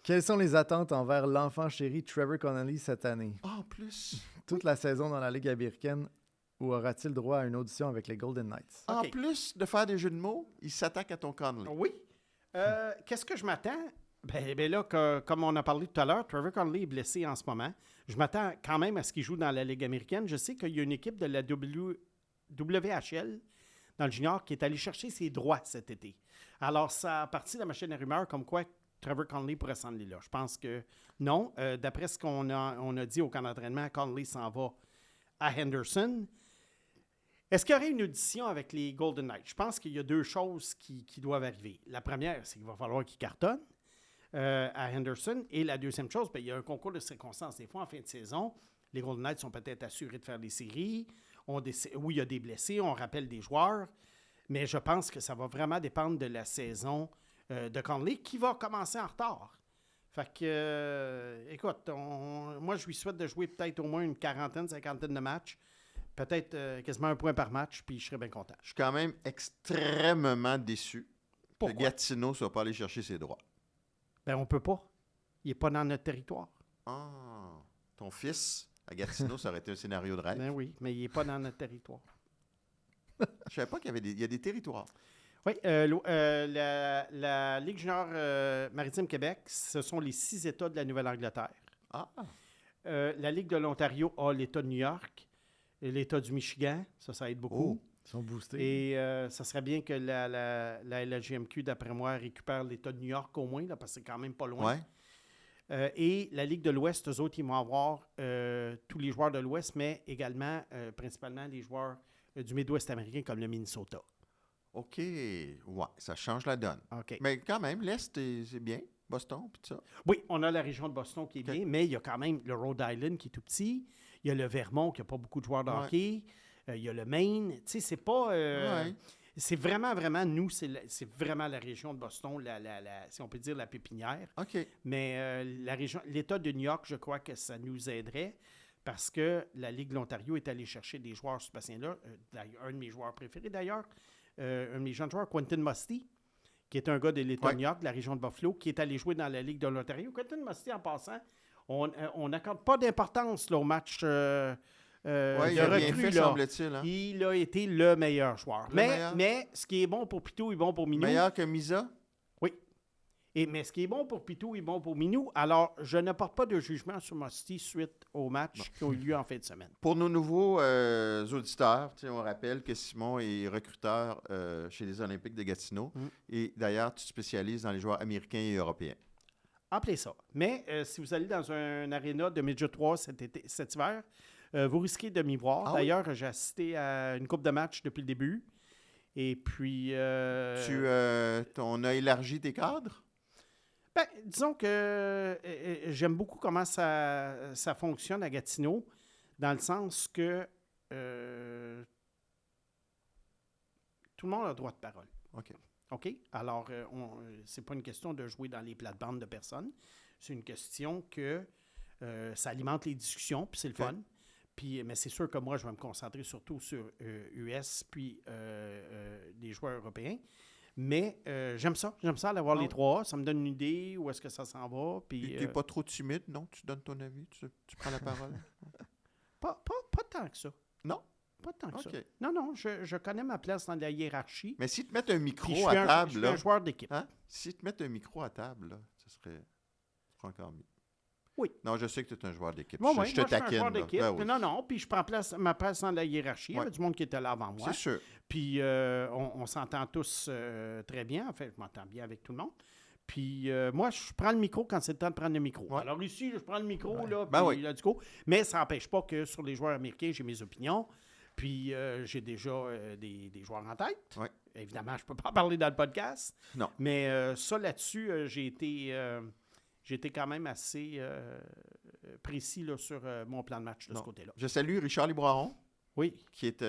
Quelles sont les attentes envers l'enfant chéri Trevor Connolly cette année? En plus, Toute la saison dans la Ligue américaine, ou aura-t-il droit à une audition avec les Golden Knights? en OK. plus de faire des jeux de mots, il s'attaque à ton Conley. Oui. Qu'est-ce que je m'attends? Ben là, comme on a parlé tout à l'heure, Trevor Connolly est blessé en ce moment. Je m'attends quand même à ce qu'il joue dans la Ligue américaine. Je sais qu'il y a une équipe de la WHL dans le junior qui est allée chercher ses droits cet été. Alors, ça a parti de la machine à rumeurs comme quoi Trevor Connolly pourrait s'en aller là. Je pense que non. D'après ce qu'on a dit au camp d'entraînement, Connolly s'en va à Henderson. Est-ce qu'il y aurait une audition avec les Golden Knights? Je pense qu'il y a deux choses qui doivent arriver. La première, c'est qu'il va falloir qu'il cartonne à Henderson. Et la deuxième chose, ben, il y a un concours de circonstances. Des fois, en fin de saison, les Golden Knights sont peut-être assurés de faire des séries. Oui, il y a des blessés, on rappelle des joueurs. Mais je pense que ça va vraiment dépendre de la saison de Connolly qui va commencer en retard. Fait que, écoute, moi, je lui souhaite de jouer peut-être au moins une quarantaine, cinquantaine de matchs. Peut-être quasiment un point par match, puis je serais bien content. Je suis quand même extrêmement déçu que Pourquoi? Gatineau ne soit pas allé chercher ses droits. Ben, on peut pas. Il n'est pas dans notre territoire. Ah, ton fils À Gatineau, ça aurait été un scénario de rêve. Ben oui, mais il n'est pas dans notre territoire. Je ne savais pas qu'il y a des territoires. Oui, la Ligue junior maritime Québec, ce sont les 6 États de la Nouvelle-Angleterre. Ah, La Ligue de l'Ontario a l'État de New York et l'État du Michigan. Ça aide beaucoup. Ils sont boostés. Et ça serait bien que la LHJMQ, d'après moi, récupère l'État de New York au moins, là, parce que c'est quand même pas loin. ouais. Et la Ligue de l'Ouest, eux autres, ils vont avoir tous les joueurs de l'Ouest, mais également, principalement, les joueurs du Midwest américain comme le Minnesota. OK. Ouais, ça change la donne. OK. Mais quand même, l'Est, c'est bien. Boston, puis tout ça. Oui, on a la région de Boston qui est OK. bien, mais il y a quand même le Rhode Island qui est tout petit. Il y a le Vermont qui n'a pas beaucoup de joueurs de Ouais. hockey. Il y a le Maine. Tu sais, c'est pas... Ouais. C'est vraiment, nous, c'est vraiment la région de Boston, si on peut dire la pépinière. OK. Mais la région, l'État de New York, je crois que ça nous aiderait parce que la Ligue de l'Ontario est allée chercher des joueurs sur ce bassin-là. Un de mes joueurs préférés, d'ailleurs, un de mes jeunes joueurs, Quentin Musty, qui est un gars de l'État Ouais. de New York, de la région de Buffalo, qui est allé jouer dans la Ligue de l'Ontario. Quentin Musty, en passant, on n'accorde pas d'importance là, au match Ouais, de il a bien recrue, fait, là. semble-t-il. Hein? Il a été le meilleur joueur. Le Mais, meilleur. mais ce qui est bon pour Pitou est bon pour Minou. Meilleur que Misa? Oui. Mais ce qui est bon pour Pitou est bon pour Minou. Alors, je ne porte pas de jugement sur Musty suite aux matchs qui ont eu lieu en fin de semaine. Pour nos nouveaux auditeurs, tu sais, on rappelle que Simon est recruteur chez les Olympiques de Gatineau. Et d'ailleurs, tu te spécialises dans les joueurs américains et européens. Appelez ça. Mais si vous allez dans un aréna de Midget 3 cet hiver, vous risquez de m'y voir. Ah oui? D'ailleurs, j'ai assisté à une coupe de matchs depuis le début. Et puis... On a élargi tes cadres? Ben, disons que j'aime beaucoup comment ça fonctionne à Gatineau, dans le sens que tout le monde a droit de parole. OK. OK? Alors, c'est pas une question de jouer dans les plates-bandes de personnes. C'est une question que ça alimente les discussions, puis c'est le OK. fun. Puis, mais c'est sûr que moi, je vais me concentrer surtout sur US, puis les joueurs européens. Mais j'aime ça d'avoir Ah les oui. trois. Ça me donne une idée où est-ce que ça s'en va. Puis, Tu n'es pas trop timide, non? Tu donnes ton avis? Tu prends la parole? pas tant que ça. Non? Pas tant que ça. OK. Non, je connais ma place dans la hiérarchie. Mais si te mettent un Puis micro je suis à un, table, je suis là, un joueur d'équipe. hein? Si te mettent un micro à table, là, ce serait encore mieux. Oui. Non, je sais que tu es un joueur d'équipe. Bon, je oui, te moi, je suis un taquine. joueur là. d'équipe. Ben oui. Non, puis je prends ma place dans la hiérarchie. Il y Ouais. avait du monde qui était là avant moi. C'est sûr. Puis on s'entend tous très bien. En fait, je m'entends bien avec tout le monde. Puis moi, je prends le micro quand c'est le temps de prendre le micro. Ouais. Alors ici, je prends le micro, là, Ben puis oui. là, du coup. Mais ça n'empêche pas que sur les joueurs américains, j'ai mes opinions. Puis j'ai déjà des joueurs en tête. Ouais. Évidemment, je ne peux pas en parler dans le podcast. Non. Mais ça, là-dessus, j'ai été quand même assez précis là, sur mon plan de match de Non. ce côté-là. Je salue Richard Liboiron, Oui. qui est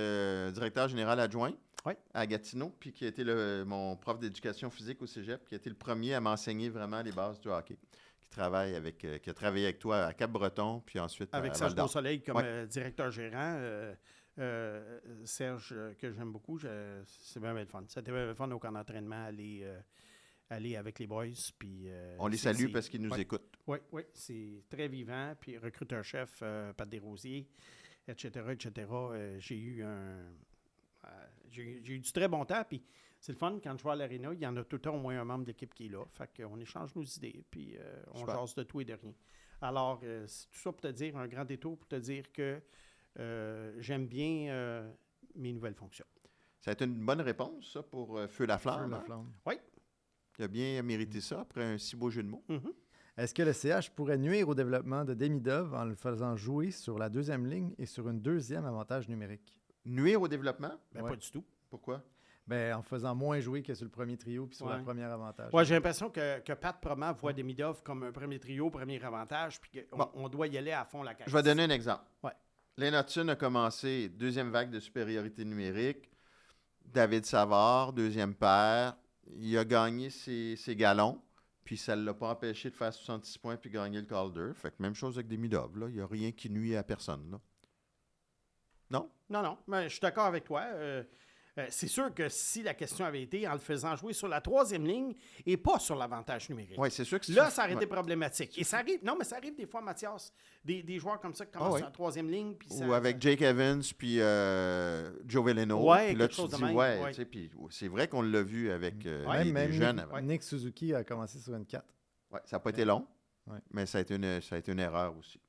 directeur général adjoint Oui. à Gatineau, puis qui a été mon prof d'éducation physique au cégep, qui a été le premier à m'enseigner vraiment les bases du hockey, qui a travaillé avec toi à Cap-Breton, puis ensuite Avec à Serge Val-d'Or. Beausoleil comme Ouais. directeur gérant. Serge, que j'aime beaucoup, c'est bien le fun. C'était bien le fun au camp d'entraînement, aller avec les boys. Puis, On les salue parce qu'ils nous ouais. écoutent. Oui, c'est très vivant. Puis recruteur-chef, Pat Desrosiers, etc., etc. J'ai eu du très bon temps. Puis c'est le fun, quand je vais à l'Arena, il y en a tout le temps au moins un membre de l'équipe qui est là. Fait qu'on échange nos idées, puis on Super. jase de tout et de rien. Alors, c'est tout ça pour te dire, un grand détour pour te dire que j'aime bien mes nouvelles fonctions. Ça a été une bonne réponse, ça, pour Feu la Flamme. Feu la hein? flamme. Il a bien mérité ça après un si beau jeu de mots. Mhm. Est-ce que le CH pourrait nuire au développement de Demidov en le faisant jouer sur la deuxième ligne et sur une deuxième avantage numérique? Nuire au développement? Ben, Ouais. pas du tout. Pourquoi? Ben, en faisant moins jouer que sur le premier trio puis sur la Ouais. première avantage. Ouais, j'ai l'impression que Pat Proman voit Demidov comme un premier trio, premier avantage, puis qu'on Bon. on doit y aller à fond la caisse. Je vais donner un exemple. Ouais. Lennartson a commencé deuxième vague de supériorité numérique. David Savard, deuxième paire. Il a gagné ses galons, puis ça ne l'a pas empêché de faire 66 points puis gagner le Calder. Fait que même chose avec Demidov. Là. Il n'y a rien qui nuit à personne. Là. Non? Non, mais je suis d'accord avec toi. C'est sûr que si la question avait été en le faisant jouer sur la 3e ligne et pas sur l'avantage numérique. Oui, c'est sûr que Là, ça aurait été problématique. Et ça arrive, non, mais ça arrive des fois, Mathias, des joueurs comme ça qui commencent sur la 3e ligne. Puis ou avec Jake Evans, puis Joe Veleno. Ouais, puis là, quelque tu chose te de dis, même, ouais, ouais. tu sais, puis c'est vrai qu'on l'a vu avec Même les jeunes. Nick, avant. Nick Suzuki a commencé sur une 4. Ouais, ça n'a pas été long, Ouais. mais ça a été une erreur aussi.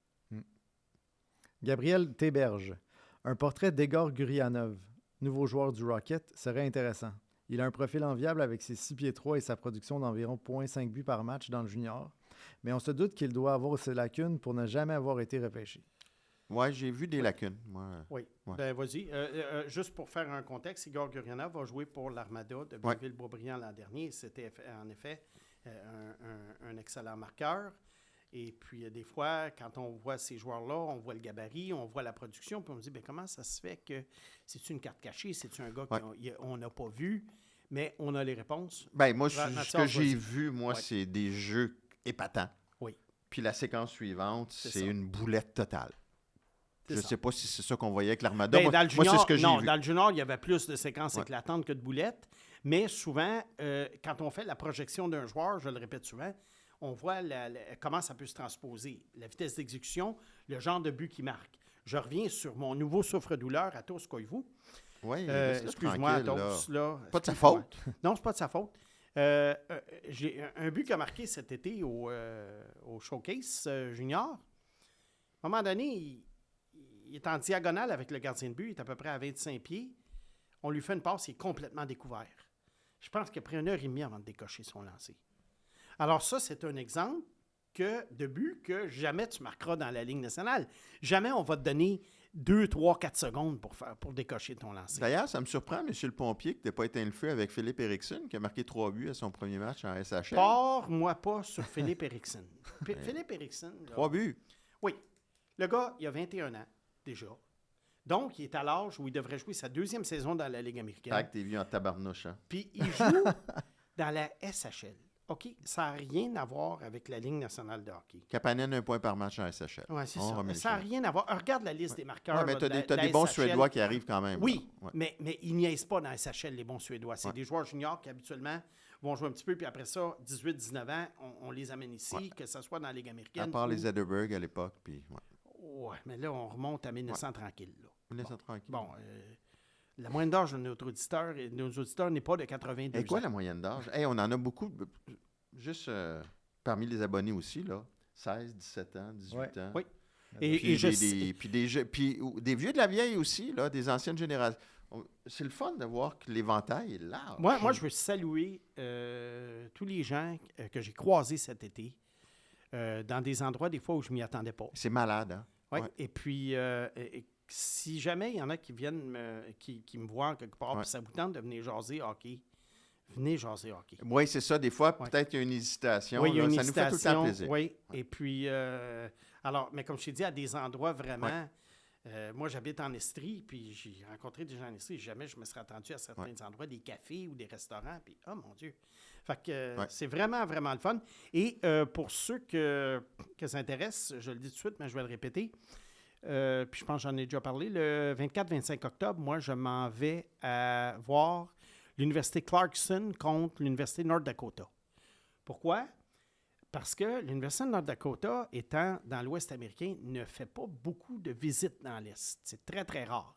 Gabriel Théberge. Un portrait d'Egor Gurianov, nouveau joueur du Rocket, serait intéressant. Il a un profil enviable avec ses 6 pieds 3 et sa production d'environ 0.5 buts par match dans le junior, mais on se doute qu'il doit avoir ses lacunes pour ne jamais avoir été repêché. Oui, j'ai vu des lacunes. Moi. Oui. Ouais. Ben, vas-y. Juste pour faire un contexte, Igor Gurianov a joué pour l'Armada de Blainville-Boisbriand l'an dernier. C'était en effet un excellent marqueur. Et puis, des fois, quand on voit ces joueurs-là, on voit le gabarit, on voit la production, puis on se dit, bien, comment ça se fait que c'est-tu une carte cachée, c'est-tu un gars qu'on n'a pas vu, mais on a les réponses? Ben, moi, ce que j'ai vu, moi, c'est des jeux épatants. Oui. Puis la séquence suivante, c'est une boulette totale. Je ne sais pas si c'est ça qu'on voyait avec l'Armada. Ben, moi, c'est ce que j'ai vu. Dans le junior, il y avait plus de séquences éclatantes que de boulettes, mais souvent, quand on fait la projection d'un joueur, je le répète souvent, on voit comment ça peut se transposer, la vitesse d'exécution, le genre de but qui marque. Je reviens sur mon nouveau souffre-douleur, Atos Koivu. Oui, excuse-moi, Atos. Là, pas de sa faute. Non, c'est pas de sa faute. J'ai un but qui a marqué cet été au Showcase Junior. À un moment donné, il est en diagonale avec le gardien de but, il est à peu près à 25 pieds. On lui fait une passe, il est complètement découvert. Je pense qu'il a pris 1h30 avant de décocher son lancer. Alors ça, c'est un exemple de but que jamais tu marqueras dans la Ligue nationale. Jamais on va te donner 2, 3, 4 secondes pour décocher ton lancer. D'ailleurs, ça me surprend, M. le Pompier, que tu n'aies pas éteint le feu avec Philippe Eriksson, qui a marqué 3 buts à son premier match en SHL. Pars-moi pas sur Philippe Eriksson. Philippe Eriksson... 3 buts. Oui. Le gars, il a 21 ans, déjà. Donc, il est à l'âge où il devrait jouer sa 2e saison dans la Ligue américaine. Tac, t'es vu en tabarnouche, hein? Puis, il joue dans la SHL. OK? Ça n'a rien à voir avec la Ligue nationale de hockey. Kapanen, 1 point par match en SHL. Oui, c'est ça. Ça n'a rien à voir. Regarde la liste des marqueurs. Ouais, mais tu as des bons Suédois qui arrivent quand même. Oui, mais ils niaisent pas dans la SHL, les bons Suédois. C'est des joueurs juniors qui, habituellement, vont jouer un petit peu, puis après ça, 18-19 ans, on les amène ici, que ce soit dans la Ligue américaine. À part les Zetterberg à l'époque, puis... Oui, mais là, on remonte à 1900 tranquille. Là. 1900 tranquille. Bon, la moyenne d'âge de nos auditeurs n'est pas de 82 ans. Et quoi la moyenne d'âge? Hey, on en a beaucoup, juste parmi les abonnés aussi, là. 16, 17 ans, 18 ans. Oui. Puis des vieux de la vieille aussi, là, des anciennes générations. C'est le fun de voir que l'éventail est large. Moi, je veux saluer tous les gens que j'ai croisés cet été dans des endroits, des fois, où je ne m'y attendais pas. C'est malade, hein? Oui. Ouais. Et puis, si jamais il y en a qui viennent qui me voient quelque part, puis ça vous tente de venir jaser hockey, venez jaser hockey. Oui, c'est ça. Des fois, peut-être qu'il y a une hésitation. Oui, il y a une ça hésitation, nous fait tout le temps plaisir. Oui, et puis, alors, mais comme je t'ai dit, à des endroits vraiment... moi, j'habite en Estrie, puis j'ai rencontré des gens en Estrie. Jamais je me serais attendu à certains endroits, des cafés ou des restaurants, puis oh mon Dieu! Fait que c'est vraiment, vraiment le fun. Et pour ceux que ça intéresse, je le dis tout de suite, mais je vais le répéter, puis je pense que j'en ai déjà parlé, le 24-25 octobre, moi, je m'en vais à voir l'Université Clarkson contre l'Université North Dakota. Pourquoi? Parce que l'Université de North Dakota, étant dans l'Ouest américain, ne fait pas beaucoup de visites dans l'Est. C'est très, très rare.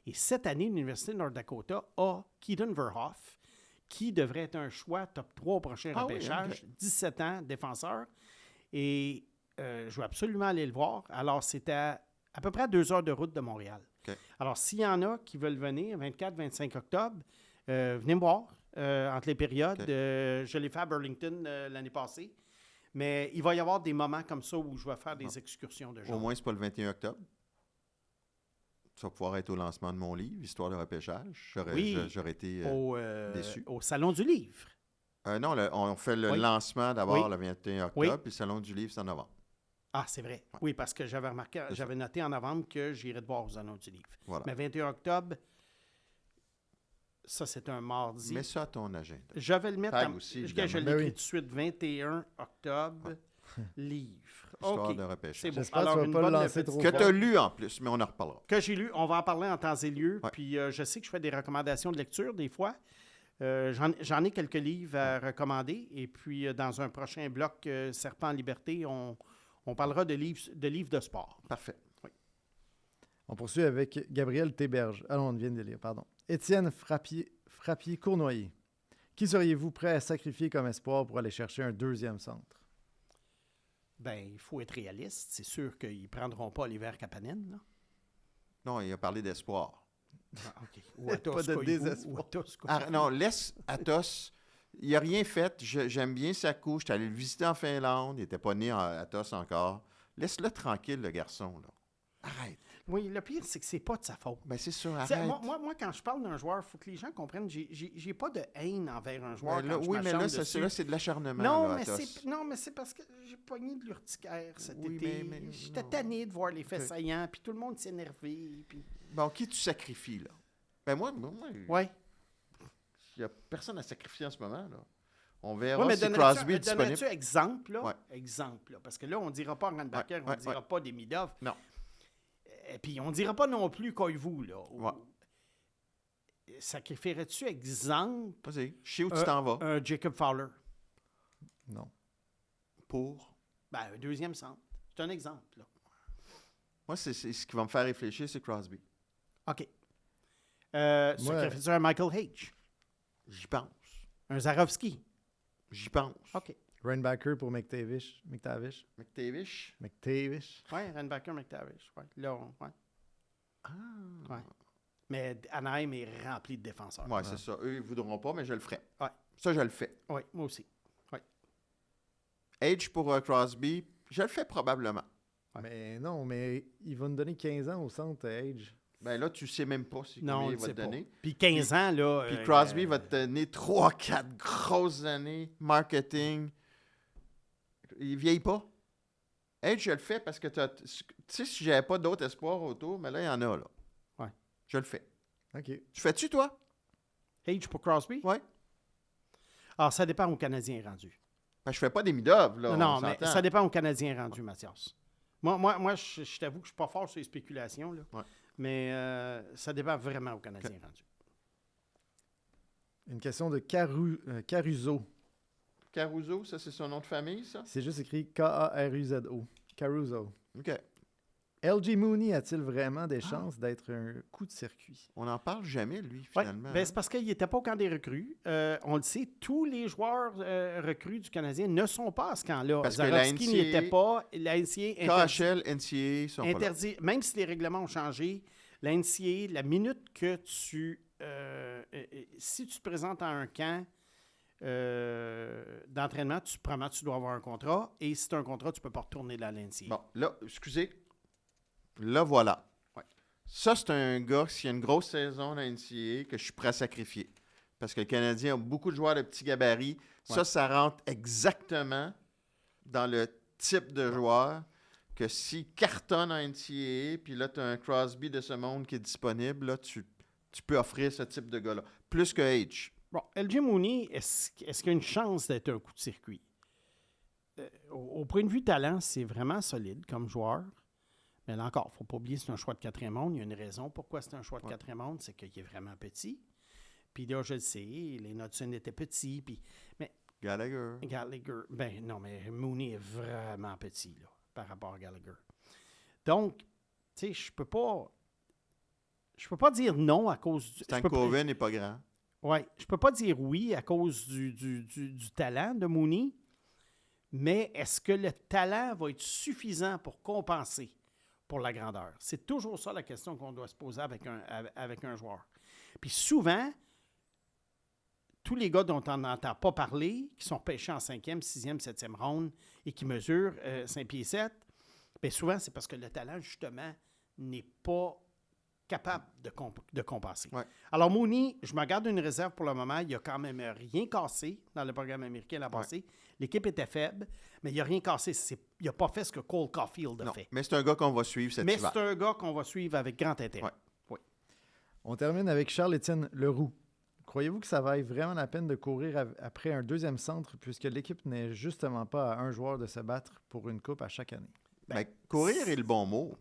Et cette année, l'Université de North Dakota a Keaton Verhoff, qui devrait être un choix top 3 au prochain repêchage, 17 ans, défenseur. Et je veux absolument aller le voir. Alors, c'est à peu près à 2 heures de route de Montréal. Okay. Alors, s'il y en a qui veulent venir, 24-25 octobre, venez me voir entre les périodes. Okay. Je l'ai fait à Burlington l'année passée. Mais il va y avoir des moments comme ça où je vais faire des excursions de genre. Au moins, c'est pas le 21 octobre. Tu vas pouvoir être au lancement de mon livre, Histoire de repêchage. J'aurais été déçu. Au Salon du Livre. Non, on fait le lancement d'abord le 21 octobre, puis le Salon du Livre, c'est en novembre. Ah, c'est vrai. Ouais. Oui, parce que j'avais remarqué, j'avais noté en novembre que j'irais te voir au Salon du Livre. Voilà. Mais 21 octobre, ça, c'est un mardi. Mets ça à ton agenda. Je vais le mettre aussi, je l'écris tout de suite, 21 octobre. livres. Histoire OK. de repêcher. C'est bon. J'espère que tu Alors, vas une pas le bonne lancer petite- trop Que fort. tu as lu en plus, mais on en reparlera. Que j'ai lu. On va en parler en temps et lieu. Ouais. Puis je sais que je fais des recommandations de lecture des fois. J'en ai quelques livres à recommander. Et puis, dans un prochain bloc Serpent en liberté, on parlera de livres de sport. Parfait. On poursuit avec Gabriel Théberge. Ah non, on vient de lire, pardon. Étienne Frappier-Cournoyer. Qui seriez-vous prêt à sacrifier comme espoir pour aller chercher un deuxième centre? Ben, il faut être réaliste. C'est sûr qu'ils ne prendront pas Oliver Kapanen, là. Non, il a parlé d'espoir. Ah, OK. Ou Atos Pas de Koivu, désespoir. ou Atos Koivu. Ah, non, laisse Atos. Il n'a rien fait. J'aime bien sa couche. J'étais allé le visiter en Finlande. Il n'était pas né à Atos encore. Laisse-le tranquille, le garçon. Là. Arrête. Oui, le pire, c'est que c'est pas de sa faute. Ben, c'est ça, Tu sais, arrête. moi, quand je parle d'un joueur, il faut que les gens comprennent, j'ai pas de haine envers un joueur. Ben là, quand je oui, mais m'acharne là, dessus. c'est de l'acharnement. Non, là, mais Atos. c'est parce que j'ai pogné de l'urticaire cet Oui, été. mais J'étais non. tanné de voir les faits Ok. saillants, puis tout le monde s'est énervé. Puis... Bon, qui tu sacrifies, là? Ben, moi Ouais. il n'y a personne à sacrifier en ce moment, là. On verra Ouais, mais si donnerais-tu Crosby est disponible. donnerais-tu exemple, là? Ouais. Exemple, là, parce que là, on ne dira pas Randbacker, Ouais, on ne ouais, dira ouais. pas Demidov. Non. Et puis, on ne dira pas non plus Koivu, là. Ouais. Sacrifierais-tu exemple Vas-y, je sais où tu t'en vas. un Jacob Fowler? Non. Pour... Ben, un deuxième centre. C'est un exemple, là. Moi, c'est ce qui va me faire réfléchir, c'est Crosby. OK. Moi- Sacrifierais-tu un Michael H? J'y pense. Un Zarovski? J'y pense. OK. Rainbacker pour McTavish. McTavish. McTavish? McTavish. Oui, Randbacker, McTavish. Ouais. Là, ouais. Ah. Ouais. Mais Anaheim est rempli de défenseurs. Ouais, c'est ça. Eux, ils ne voudront pas, mais je le ferai. Ouais. Ça, je le fais. Oui, moi aussi. Age pour Crosby, je le fais probablement. Ouais. Mais non, mais il va nous donner 15 ans au centre, Age. Ben là, tu sais même pas Non, combien on il le va sait te pas. donner. Puis 15 ans, là... Puis Crosby va te donner 3-4 grosses années, marketing. Il vieillit pas. Age, je le fais parce que tu sais, si j'avais pas d'autres espoirs autour, mais là, il y en a, là. Ouais. Je le fais. OK. Tu fais-tu, toi? Age pour Crosby? Ouais. Alors, ça dépend où Canadien est rendu. Ben, je fais pas des mid-off, là. non, on mais s'entend. ça dépend où Canadien est rendu, Mathias. Moi je t'avoue que je suis pas fort sur les spéculations, là. Ouais. Mais ça dépend vraiment où Canadien est rendu. Une question de Caruso. Caruso, ça, c'est son nom de famille, ça? C'est juste écrit K-A-R-U-Z-O. Caruso. OK. LG Mooney a-t-il vraiment des chances d'être un coup de circuit? On n'en parle jamais, lui, Ouais, finalement. ben, c'est parce qu'il n'était pas au camp des recrues. On le sait, tous les joueurs recrues du Canadien ne sont pas à ce camp-là. Parce que la Zarovski NCAA n'y était pas. La NCAA KHL, NCAA sont pas là. interdit, même si les règlements ont changé, la NCAA, la minute que tu... si tu te présentes à un camp d'entraînement, tu dois avoir un contrat. Et si tu as un contrat, tu ne peux pas retourner dans la NCAA. Bon, là, excusez. Là, voilà. Ouais. Ça, c'est un gars, s'il y a une grosse saison dans la NCAA, que je suis prêt à sacrifier. Parce que le Canadien a beaucoup de joueurs de petits gabarits. Ouais. Ça rentre exactement dans le type de joueur que s'il cartonne en NCAA, puis là, tu as un Crosby de ce monde qui est disponible, là, tu peux offrir ce type de gars-là. Plus que H. Bon, LG Mooney, est-ce qu'il y a une chance d'être un coup de circuit? Au point de vue talent, c'est vraiment solide comme joueur. Mais là encore, il ne faut pas oublier que c'est un choix de quatrième ronde. Il y a une raison pourquoi c'est un choix de quatrième ronde, c'est qu'il est vraiment petit. Puis là, je le sais, les Knudsen étaient petits. Puis, mais Gallagher. Gallagher, ben non, mais Mooney est vraiment petit là, par rapport à Gallagher. Donc, tu sais, je peux pas dire non à cause du... Stankoven n'est pas grand. Oui, je peux pas dire oui à cause du talent de Mooney, mais est-ce que le talent va être suffisant pour compenser pour la grandeur? C'est toujours ça la question qu'on doit se poser avec un joueur. Puis souvent, tous les gars dont on n'entend pas parler, qui sont pêchés en 5e, 6e, 7e ronde et qui mesurent 5 pieds 7, bien souvent, c'est parce que le talent, justement, n'est pas capable de compenser. Ouais. Alors, Mooney, je me garde une réserve pour le moment. Il n'a quand même rien cassé dans le programme américain l'an passé. L'équipe était faible, mais il n'a rien cassé. Il n'a pas fait ce que Cole Caulfield a Non, fait. mais c'est un gars qu'on va suivre cet Mais hiver. c'est un gars qu'on va suivre avec grand intérêt. Ouais. On termine avec Charles-Étienne Leroux. Croyez-vous que ça vaille vraiment la peine de courir après un deuxième centre puisque l'équipe n'est justement pas à un joueur de se battre pour une coupe à chaque année? Ben, courir est le bon mot.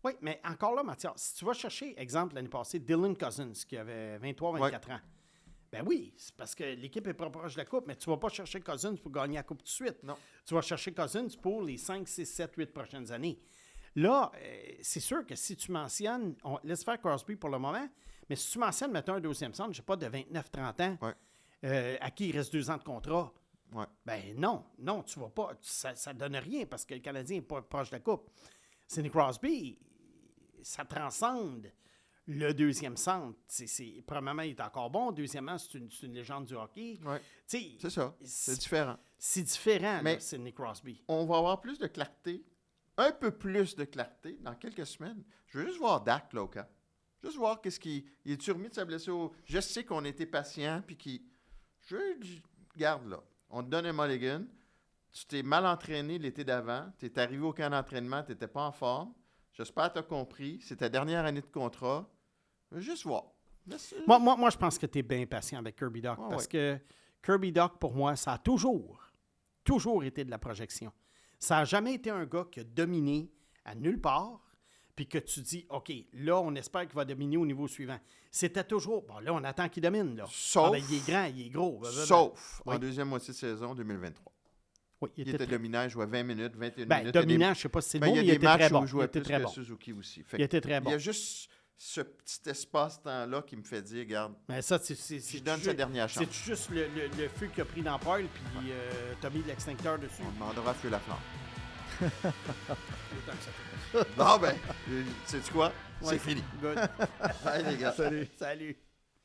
Oui, mais encore là, Mathias, si tu vas chercher, exemple, l'année passée, Dylan Cousins, qui avait 23-24 ans, ben oui, c'est parce que l'équipe est pas proche de la coupe, mais tu ne vas pas chercher Cousins pour gagner la coupe tout de suite. Non. Tu vas chercher Cousins pour les 5, 6, 7, 8 prochaines années. Là, c'est sûr que si tu mentionnes, on laisse faire Crosby pour le moment, mais si tu mentionnes, mettons, un deuxième centre, je ne sais pas, de 29-30 ans, à qui il reste 2 ans de contrat, ben non, tu vas pas, ça ne donne rien parce que le Canadien n'est pas proche de la coupe. Sidney Crosby, ça transcende le deuxième centre. Premièrement, il est encore bon. Deuxièmement, c'est une légende du hockey. Ouais. C'est ça. C'est différent. C'est différent, mais là, Sidney Crosby. On va avoir plus de clarté, un peu plus de clarté dans quelques semaines. Je veux juste voir Dak, là, au camp. Juste voir qu'est-ce qu'il... Il est-tu remis de sa blessure? Je sais qu'on était patient, puis qu'il... Garde, là. On te donne un mulligan. Tu t'es mal entraîné l'été d'avant. Tu es arrivé au camp d'entraînement. Tu n'étais pas en forme. J'espère que tu as compris. C'est ta dernière année de contrat. Juste voir. Moi, je pense que tu es bien patient avec Kirby Dach parce que Kirby Dach, pour moi, ça a toujours été de la projection. Ça n'a jamais été un gars qui a dominé à nulle part puis que tu dis, OK, là, on espère qu'il va dominer au niveau suivant. C'était toujours, bon, là, on attend qu'il domine, là. Sauf, il est grand, il est gros. Sauf en deuxième moitié de saison 2023. Oui, il était dominant, il jouait 20 minutes, 21 minutes. Dominant, je ne sais pas si c'est le mot, mais il était très bon. Il était très bon. Suzuki aussi. Il était très bon. Il y a juste ce petit espace-temps-là qui me fait dire, regarde, mais ça, je donne sa dernière chance. C'est juste le feu qu'il a pris dans le poêle, puis tu as mis l'extincteur dessus. On demandera à feu la flamme. Autant que ça fait. Bon, ben, sais-tu quoi? Ouais, c'est fini. Good. Bye, les gars. Salut.